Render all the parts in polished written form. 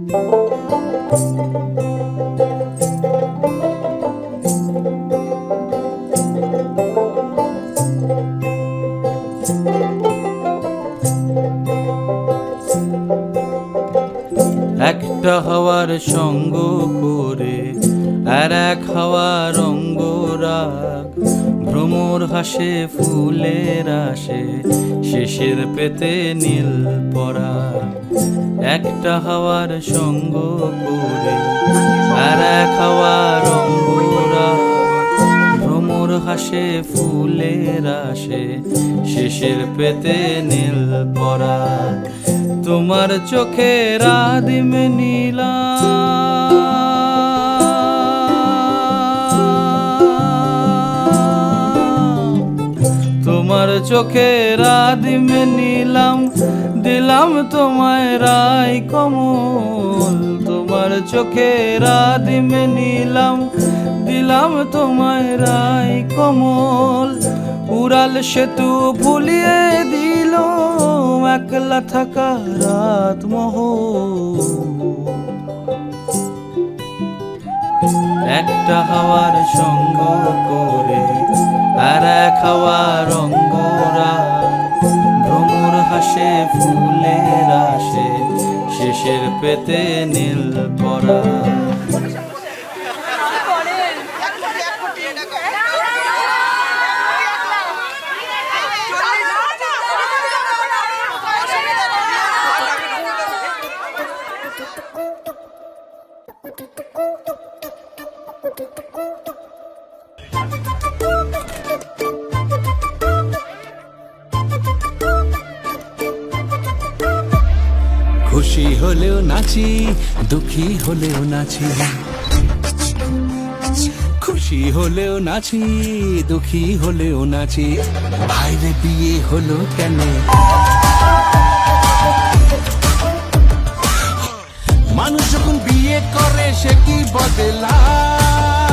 একটা হাওয়ার সঙ্গ করে আর এক হাওয়ার অঙ্গরাগ, ভ্রমর হাসে ফুলের আসে শেষের পেতে নীল পরাগ। একটা হাওয়ার সঙ্গ করে আর এক হাওয়ার অঙ্গরাগ, ভ্রমর হাসে ফুলের আসে শেষের পেতে নীল পরাগ। তোমার চোখের আদিম নীলা, তোমার চোখের আদিম নীলাম, দিলাম তোমায় রায় কমল। তোমার চোখের আদিম নীলাম, দিলাম তোমায় রায় কমল। উড়াল সেতু ভুলিয়ে দিল একলা থাকা রাত মহল। একটা হাওয়ার সঙ্গ করে আর এক হাওয়ার অঙ্গরাগ, ভ্রমর হাসে ফুলের আসে শেষের পেতে নীল পরাগ। খুশি হলেও নাচি, দুঃখী হলেও নাচি, খুশি হলেও নাচি, দুঃখী হলেও নাচি। ভাইরে বিয়ে হলো কেন? মানুষ যখন বিয়ে করে সে কি বদলায়?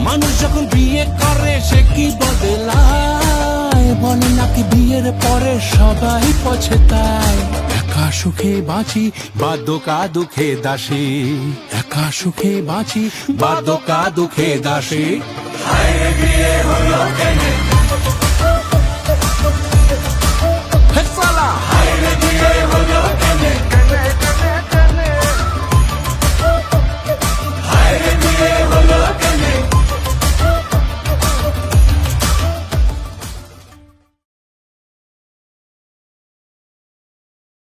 মানুষ যখন বিয়ে করে সে কি বদলায়? বলে নাকি বিয়ের পরে সবাই পছতায়। একা সুখে বাঁচি বা দোকা দুঃখে দাসী, একা সুখে বাঁচি বা দোকা দুঃখে দাসী। বিয়ে হলো কেন?